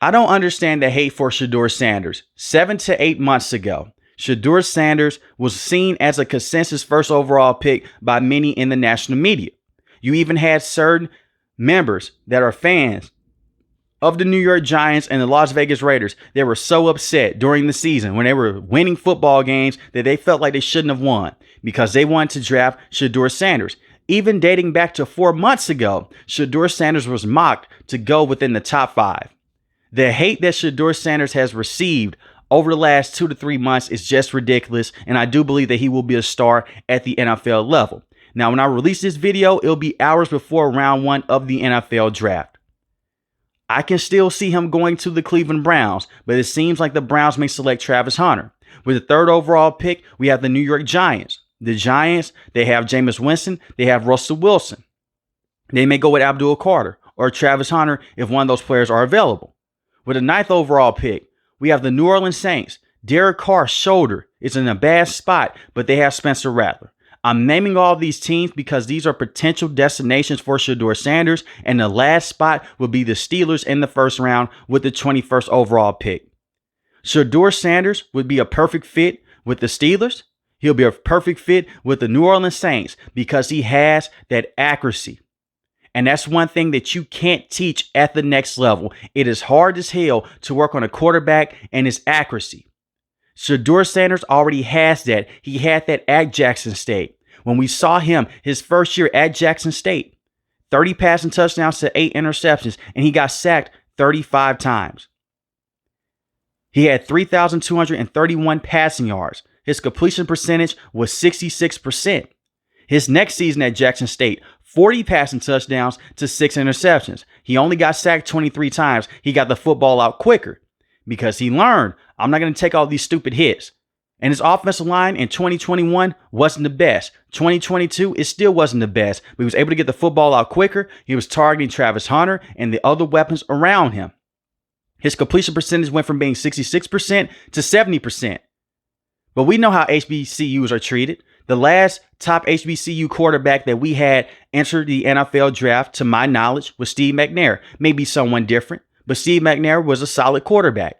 I don't understand the hate for Shador Sanders. 7 to 8 months ago, Shador Sanders was seen as a consensus first overall pick by many in the national media. You even had certain members that are fans of the New York Giants and the Las Vegas Raiders. They were so upset during the season when they were winning football games that they felt like they shouldn't have won because they wanted to draft Shador Sanders. Even dating back to 4 months ago, Shador Sanders was mocked to go within the top 5. The hate that Shador Sanders has received over the last 2 to 3 months is just ridiculous, and I do believe that he will be a star at the NFL level. Now, when I release this video, it'll be hours before round 1 of the NFL draft. I can still see him going to the Cleveland Browns, but it seems like the Browns may select Travis Hunter. With the 3rd overall pick, we have the New York Giants. The Giants, they have Jameis Winston, they have Russell Wilson. They may go with Abdul Carter or Travis Hunter if one of those players are available. With the 9th overall pick, we have the New Orleans Saints. Derek Carr's shoulder is in a bad spot, but they have Spencer Rattler. I'm naming all these teams because these are potential destinations for Shador Sanders, and the last spot will be the Steelers in the 1st round with the 21st overall pick. Shador Sanders would be a perfect fit with the Steelers. He'll be a perfect fit with the New Orleans Saints because he has that accuracy. And that's one thing that you can't teach at the next level. It is hard as hell to work on a quarterback and his accuracy. Shador Sanders already has that. He had that at Jackson State. When we saw him his first year at Jackson State, 30 passing touchdowns to 8 interceptions, and he got sacked 35 times. He had 3,231 passing yards. His completion percentage was 66%. His next season at Jackson State, 40 passing touchdowns to 6 interceptions. He only got sacked 23 times. He got the football out quicker because he learned, I'm not going to take all these stupid hits. And his offensive line in 2021 wasn't the best. 2022, it still wasn't the best. But he was able to get the football out quicker. He was targeting Travis Hunter and the other weapons around him. His completion percentage went from being 66% to 70%. But we know how HBCUs are treated. The last top HBCU quarterback that we had enter the NFL draft, to my knowledge, was Steve McNair. Maybe someone different, but Steve McNair was a solid quarterback.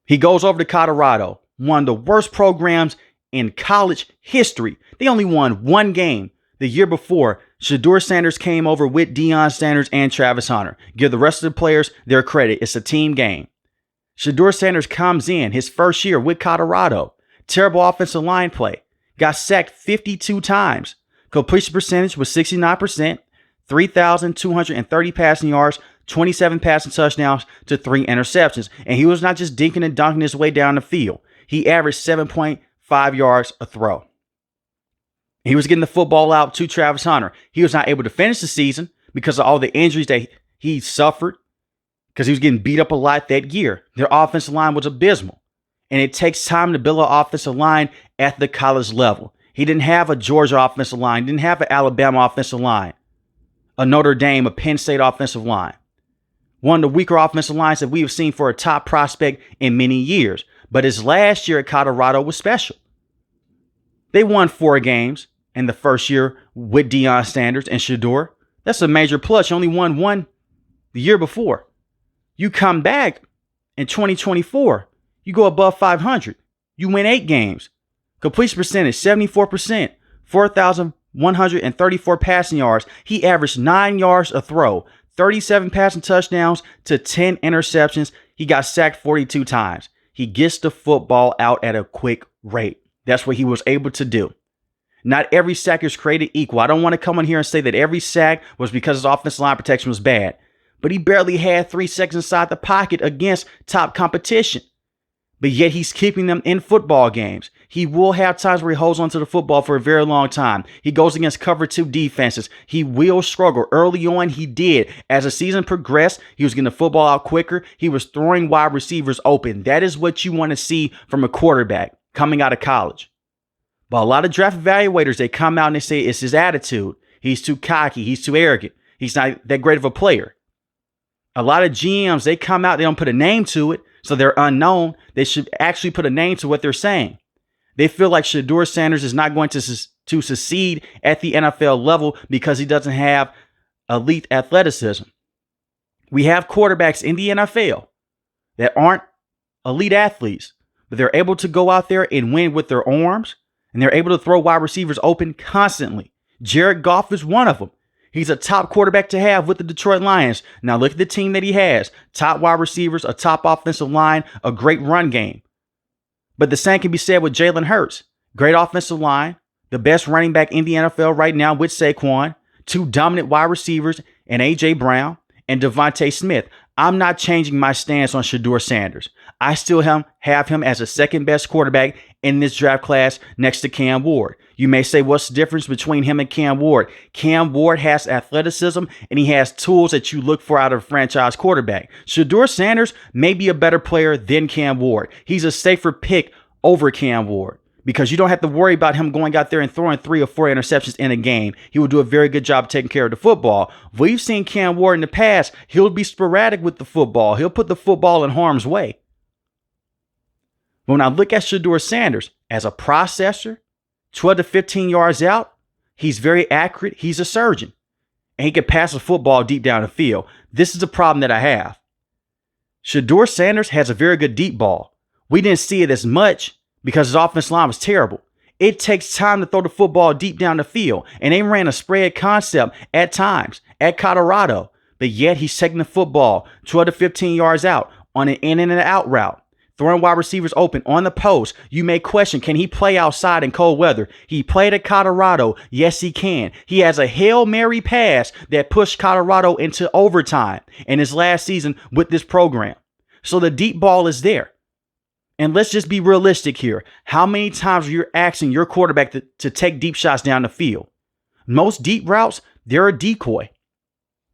He goes over to Colorado, one of the worst programs in college history. They only won 1 game the year before. Shador Sanders came over with Deion Sanders and Travis Hunter. Give the rest of the players their credit. It's a team game. Shador Sanders comes in his first year with Colorado. Terrible offensive line play. Got sacked 52 times. Completion percentage was 69%. 3,230 passing yards, 27 passing touchdowns to 3 interceptions. And he was not just dinking and dunking his way down the field. He averaged 7.5 yards a throw. He was getting the football out to Travis Hunter. He was not able to finish the season because of all the injuries that he suffered because he was getting beat up a lot that year. Their offensive line was abysmal. And it takes time to build an offensive line at the college level. He didn't have a Georgia offensive line, didn't have an Alabama offensive line, a Notre Dame, a Penn State offensive line. One of the weaker offensive lines that we have seen for a top prospect in many years. But his last year at Colorado was special. They won 4 games in the first year with Deion Sanders and Shedeur. That's a major plus. You only won 1 the year before. You come back in 2024. You go above 500. You win 8 games. Completion percentage, 74%. 4,134 passing yards. He averaged 9 yards a throw. 37 passing touchdowns to 10 interceptions. He got sacked 42 times. He gets the football out at a quick rate. That's what he was able to do. Not every sack is created equal. I don't want to come in here and say that every sack was because his offensive line protection was bad. But he barely had 3 seconds inside the pocket against top competition. But yet he's keeping them in football games. He will have times where he holds onto the football for a very long time. He goes against cover 2 defenses. He will struggle. Early on, he did. As the season progressed, he was getting the football out quicker. He was throwing wide receivers open. That is what you want to see from a quarterback coming out of college. But a lot of draft evaluators, they come out and they say it's his attitude. He's too cocky. He's too arrogant. He's not that great of a player. A lot of GMs, they come out, they don't put a name to it, so they're unknown. They should actually put a name to what they're saying. They feel like Shador Sanders is not going to succeed at the NFL level because he doesn't have elite athleticism. We have quarterbacks in the NFL that aren't elite athletes, but they're able to go out there and win with their arms, and they're able to throw wide receivers open constantly. Jared Goff is one of them. He's a top quarterback to have with the Detroit Lions. Now look at the team that he has. Top wide receivers, a top offensive line, a great run game. But the same can be said with Jalen Hurts. Great offensive line, the best running back in the NFL right now with Saquon, two dominant wide receivers and A.J. Brown and Devontae Smith. I'm not changing my stance on Shador Sanders. I still have him as a second best quarterback in this draft class next to Cam Ward. You may say, what's the difference between him and Cam Ward? Cam Ward has athleticism and he has tools that you look for out of a franchise quarterback. Shador Sanders may be a better player than Cam Ward. He's a safer pick over Cam Ward because you don't have to worry about him going out there and throwing 3 or 4 interceptions in a game. He will do a very good job taking care of the football. We've seen Cam Ward in the past. He'll be sporadic with the football. He'll put the football in harm's way. But when I look at Shador Sanders as a processor, 12 to 15 yards out, he's very accurate. He's a surgeon. And he can pass the football deep down the field. This is the problem that I have. Shador Sanders has a very good deep ball. We didn't see it as much because his offensive line was terrible. It takes time to throw the football deep down the field. And they ran a spread concept at times at Colorado. But yet he's taking the football 12 to 15 yards out on an in and an out route. Throwing wide receivers open on the post. You may question, can he play outside in cold weather? He played at Colorado. Yes, he can. He has a Hail Mary pass that pushed Colorado into overtime in his last season with this program. So the deep ball is there. And let's just be realistic here. How many times are you asking your quarterback to take deep shots down the field? Most deep routes, they're a decoy.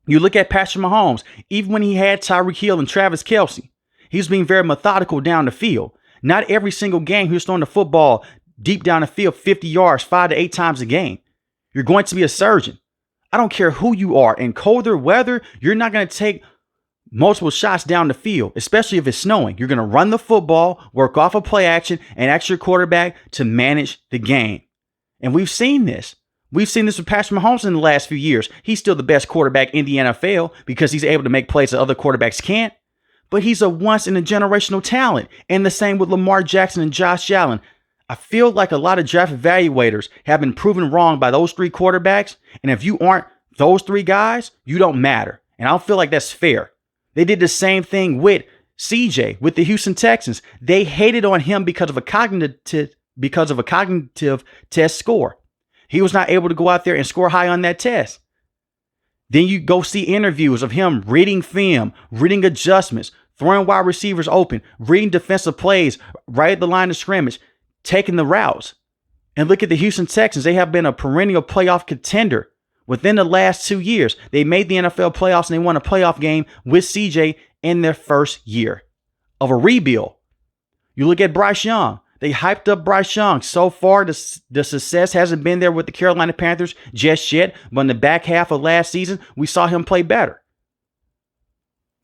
You look at Patrick Mahomes, even when he had Tyreek Hill and Travis Kelce, he was being very methodical down the field. Not every single game he was throwing the football deep down the field 50 yards 5 to 8 times a game. You're going to be a surgeon. I don't care who you are. In colder weather, you're not going to take multiple shots down the field, especially if it's snowing. You're going to run the football, work off a play action, and ask your quarterback to manage the game. And we've seen this. We've seen this with Patrick Mahomes in the last few years. He's still the best quarterback in the NFL because he's able to make plays that other quarterbacks can't. But he's a once-in-a-generational talent. And the same with Lamar Jackson and Josh Allen. I feel like a lot of draft evaluators have been proven wrong by those 3 quarterbacks. And if you aren't those 3 guys, you don't matter. And I don't feel like that's fair. They did the same thing with CJ, with the Houston Texans. They hated on him because of a cognitive test score. He was not able to go out there and score high on that test. Then you go see interviews of him reading film, reading adjustments, throwing wide receivers open, reading defensive plays right at the line of scrimmage, taking the routes. And look at the Houston Texans. They have been a perennial playoff contender within the last 2 years. They made the NFL playoffs and they won a playoff game with CJ in their first year of a rebuild. You look at Bryce Young. They hyped up Bryce Young. So far, the success hasn't been there with the Carolina Panthers just yet. But in the back half of last season, we saw him play better.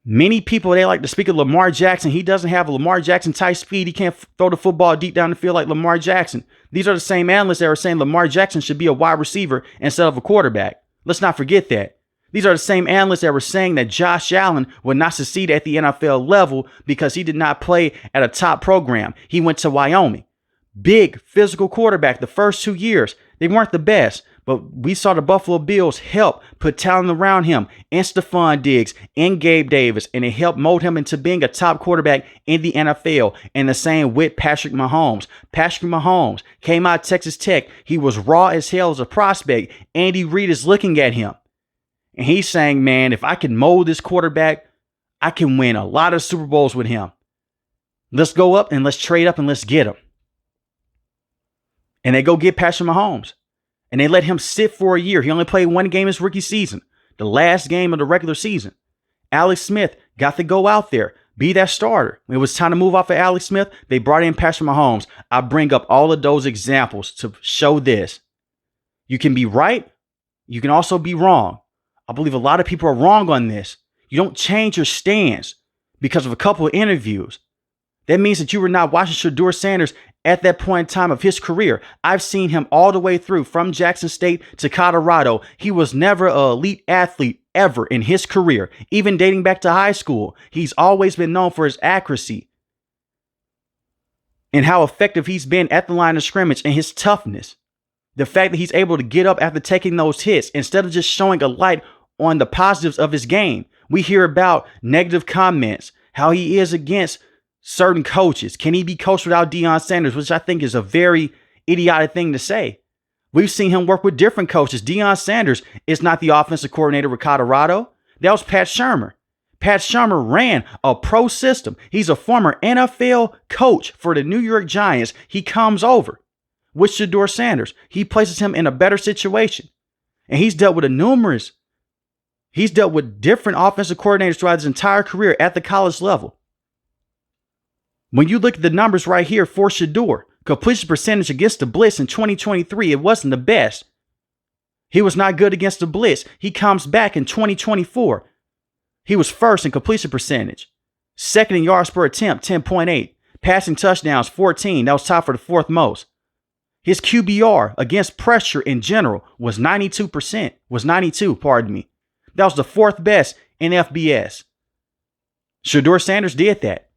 Many people, they like to speak of Lamar Jackson. He doesn't have a Lamar Jackson type speed. He can't throw the football deep down the field like Lamar Jackson. These are the same analysts that are saying Lamar Jackson should be a wide receiver instead of a quarterback. Let's not forget that. These are the same analysts that were saying that Josh Allen would not succeed at the NFL level because he did not play at a top program. He went to Wyoming. Big physical quarterback the first 2 years. They weren't the best, but we saw the Buffalo Bills help put talent around him and Stephon Diggs and Gabe Davis, and it helped mold him into being a top quarterback in the NFL. And the same with Patrick Mahomes. Patrick Mahomes came out of Texas Tech. He was raw as hell as a prospect. Andy Reid is looking at him. And he's saying, man, if I can mold this quarterback, I can win a lot of Super Bowls with him. Let's go up and let's trade up and let's get him. And they go get Patrick Mahomes. And they let him sit for a year. He only played 1 game his rookie season, the last game of the regular season. Alex Smith got to go out there, be that starter. When it was time to move off of Alex Smith, they brought in Patrick Mahomes. I bring up all of those examples to show this. You can be right. You can also be wrong. I believe a lot of people are wrong on this. You don't change your stance because of a couple of interviews. That means that you were not watching Shador Sanders at that point in time of his career. I've seen him all the way through from Jackson State to Colorado. He was never an elite athlete ever in his career, even dating back to high school. He's always been known for his accuracy and how effective he's been at the line of scrimmage and his toughness. The fact that he's able to get up after taking those hits instead of just showing a light on the positives of his game. We hear about negative comments, how he is against certain coaches. Can he be coached without Deion Sanders, which I think is a very idiotic thing to say. We've seen him work with different coaches. Deion Sanders is not the offensive coordinator with Colorado. That was Pat Shurmur. Pat Shurmur ran a pro system. He's a former NFL coach for the New York Giants. He comes over with Shador Sanders. He places him in a better situation. And he's dealt with different offensive coordinators throughout his entire career at the college level. When you look at the numbers right here for Shedeur, completion percentage against the blitz in 2023, it wasn't the best. He was not good against the blitz. He comes back in 2024. He was first in completion percentage, second in yards per attempt, 10.8, passing touchdowns, 14. That was tied for the fourth most. His QBR against pressure in general was 92%, pardon me. That was the fourth best in FBS. Shador Sanders did that.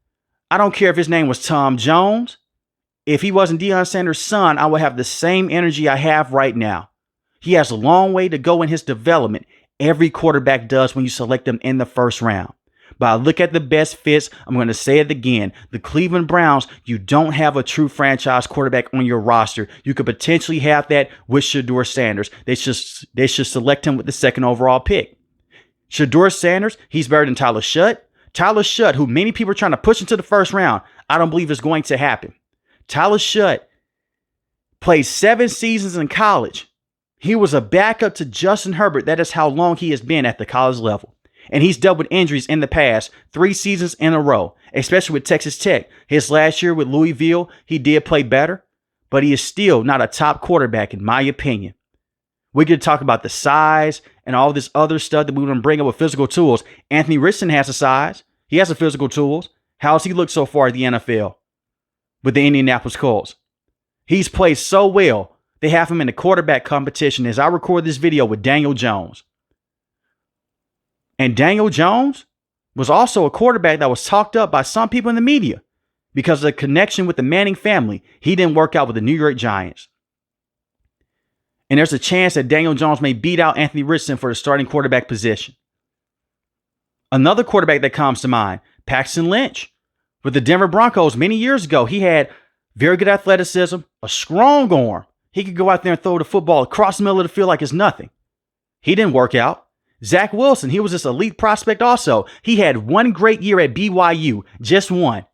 I don't care if his name was Tom Jones. If he wasn't Deion Sanders' son, I would have the same energy I have right now. He has a long way to go in his development. Every quarterback does when you select them in the first round. But I look at the best fits. I'm going to say it again. The Cleveland Browns, you don't have a true franchise quarterback on your roster. You could potentially have that with Shador Sanders. They should select him with the second overall pick. Shador Sanders, he's better than Tyler Shutt. Tyler Shutt, who many people are trying to push into the first round, I don't believe is going to happen. Tyler Shutt played 7 seasons in college. He was a backup to Justin Herbert. That is how long he has been at the college level. And he's dealt with injuries in the past 3 seasons in a row, especially with Texas Tech. His last year with Louisville, he did play better, but he is still not a top quarterback in my opinion. We could talk about the size and all this other stuff that we want to bring up with physical tools. Anthony Richardson has the size. He has the physical tools. How has he looked so far at the NFL with the Indianapolis Colts? He's played so well. They have him in the quarterback competition as I record this video with Daniel Jones. And Daniel Jones was also a quarterback that was talked up by some people in the media because of the connection with the Manning family. He didn't work out with the New York Giants. And there's a chance that Daniel Jones may beat out Anthony Richardson for the starting quarterback position. Another quarterback that comes to mind, Paxton Lynch. With the Denver Broncos many years ago, he had very good athleticism, a strong arm. He could go out there and throw the football across the middle of the field like it's nothing. He didn't work out. Zach Wilson, he was this elite prospect also. He had one great year at BYU, just one.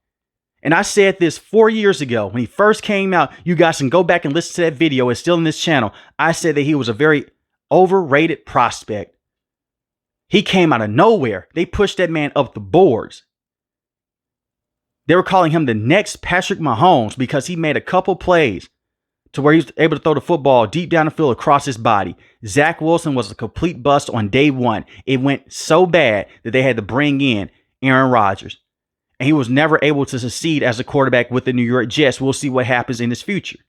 And I said this 4 years ago when he first came out. You guys can go back and listen to that video. It's still in this channel. I said that he was a very overrated prospect. He came out of nowhere. They pushed that man up the boards. They were calling him the next Patrick Mahomes because he made a couple plays to where he was able to throw the football deep down the field across his body. Zach Wilson was a complete bust on day one. It went so bad that they had to bring in Aaron Rodgers. And he was never able to succeed as a quarterback with the New York Jets. We'll see what happens in his future.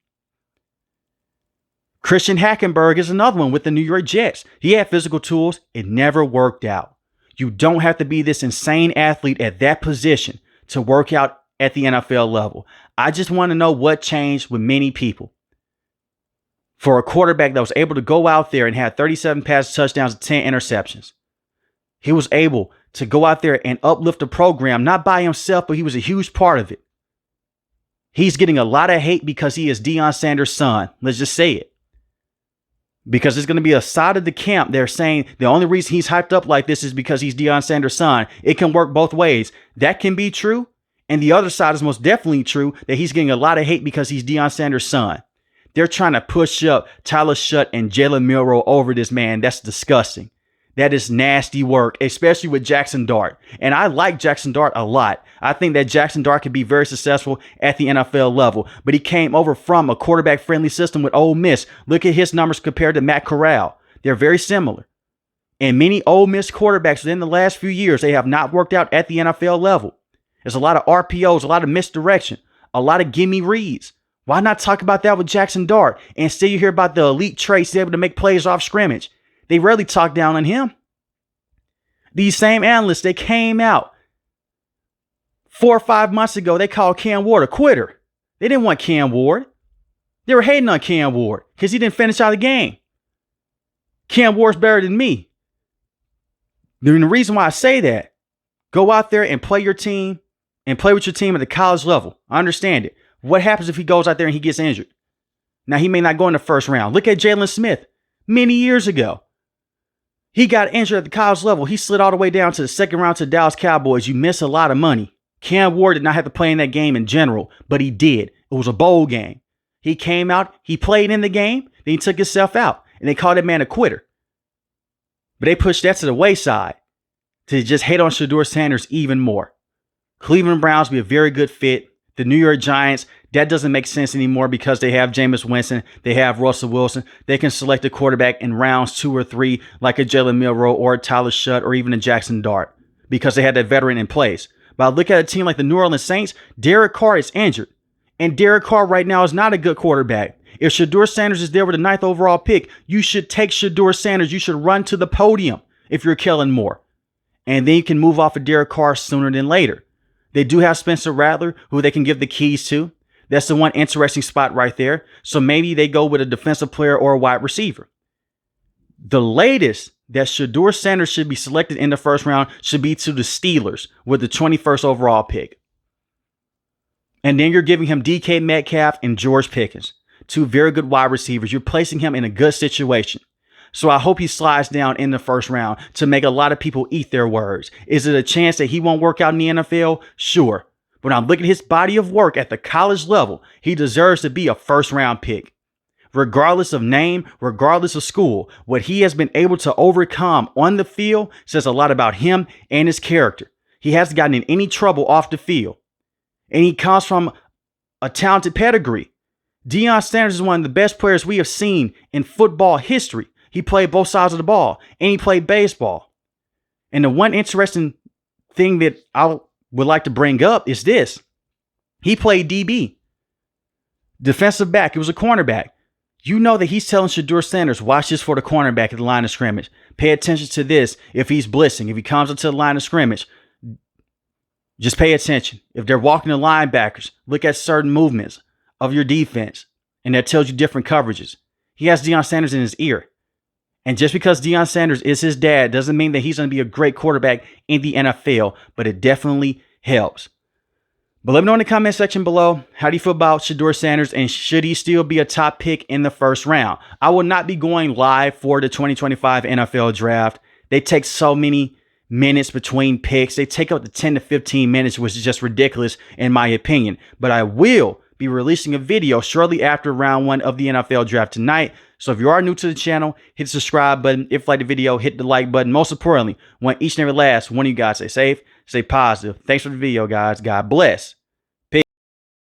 Christian Hackenberg is another one with the New York Jets. He had physical tools. It never worked out. You don't have to be this insane athlete at that position to work out at the NFL level. I just want to know what changed with many people. For a quarterback that was able to go out there and have 37 pass touchdowns and 10 interceptions. He was able to go out there and uplift the program, not by himself, but he was a huge part of it. He's getting a lot of hate because he is Deion Sanders' son. Let's just say it. Because there's going to be a side of the camp. They're saying the only reason he's hyped up like this is because he's Deion Sanders' son. It can work both ways. That can be true. And the other side is most definitely true that he's getting a lot of hate because he's Deion Sanders' son. They're trying to push up Tyler Shutt and Jalen Milroe over this man. That's disgusting. That is nasty work, especially with Jackson Dart. And I like Jackson Dart a lot. I think that Jackson Dart could be very successful at the NFL level. But he came over from a quarterback-friendly system with Ole Miss. Look at his numbers compared to Matt Corral. They're very similar. And many Ole Miss quarterbacks within the last few years, they have not worked out at the NFL level. There's a lot of RPOs, a lot of misdirection, a lot of gimme reads. Why not talk about that with Jackson Dart? And instead you hear about the elite traits able to make plays off scrimmage. They rarely talk down on him. These same analysts, they came out 4 or 5 months ago. They called Cam Ward a quitter. They didn't want Cam Ward. They were hating on Cam Ward because he didn't finish out the game. Cam Ward's better than me. And the reason why I say that, go out there and play your team and play with your team at the college level. I understand it. What happens if he goes out there and he gets injured? Now, he may not go in the first round. Look at Jalen Smith many years ago. He got injured at the college level. He slid all the way down to the second round to the Dallas Cowboys. You miss a lot of money. Cam Ward did not have to play in that game in general, but he did. It was a bowl game. He came out, he played in the game, then he took himself out, and they called that man a quitter. But they pushed that to the wayside to just hate on Shador Sanders even more. Cleveland Browns be a very good fit. The New York Giants, that doesn't make sense anymore because they have Jameis Winston. They have Russell Wilson. They can select a quarterback in rounds 2 or 3 like a Jalen Milroe or a Tyler Shutt or even a Jackson Dart because they had that veteran in place. But I look at a team like the New Orleans Saints, Derek Carr is injured. And Derek Carr right now is not a good quarterback. If Shador Sanders is there with the 9th overall pick, you should take Shador Sanders. You should run to the podium if you're Kellen Moore. And then you can move off of Derek Carr sooner than later. They do have Spencer Rattler, who they can give the keys to. That's the one interesting spot right there. So maybe they go with a defensive player or a wide receiver. The latest that Shador Sanders should be selected in the first round should be to the Steelers with the 21st overall pick. And then you're giving him DK Metcalf and George Pickens, 2 very good wide receivers. You're placing him in a good situation. So I hope he slides down in the first round to make a lot of people eat their words. Is it a chance that he won't work out in the NFL? Sure. But when I look at his body of work at the college level, he deserves to be a first round pick. Regardless of name, regardless of school, what he has been able to overcome on the field says a lot about him and his character. He hasn't gotten in any trouble off the field. And he comes from a talented pedigree. Deion Sanders is one of the best players we have seen in football history. He played both sides of the ball, and he played baseball. And the one interesting thing that I would like to bring up is this. He played DB, defensive back. It was a cornerback. You know that he's telling Shador Sanders, watch this for the cornerback at the line of scrimmage. Pay attention to this if he's blitzing. If he comes into the line of scrimmage, just pay attention. If they're walking the linebackers, look at certain movements of your defense, and that tells you different coverages. He has Deion Sanders in his ear. And just because Deion Sanders is his dad doesn't mean that he's going to be a great quarterback in the NFL, but it definitely helps. But let me know in the comment section below, how do you feel about Shador Sanders, and should he still be a top pick in the first round? I will not be going live for the 2025 NFL draft. They take so many minutes between picks. They take up to 10 to 15 minutes, which is just ridiculous in my opinion. But I will be releasing a video shortly after round 1 of the NFL draft tonight. So if you are new to the channel, hit the subscribe button. If you like the video, hit the like button. Most importantly, want each and every last one of you guys stay safe, stay positive. Thanks for the video, guys. God bless.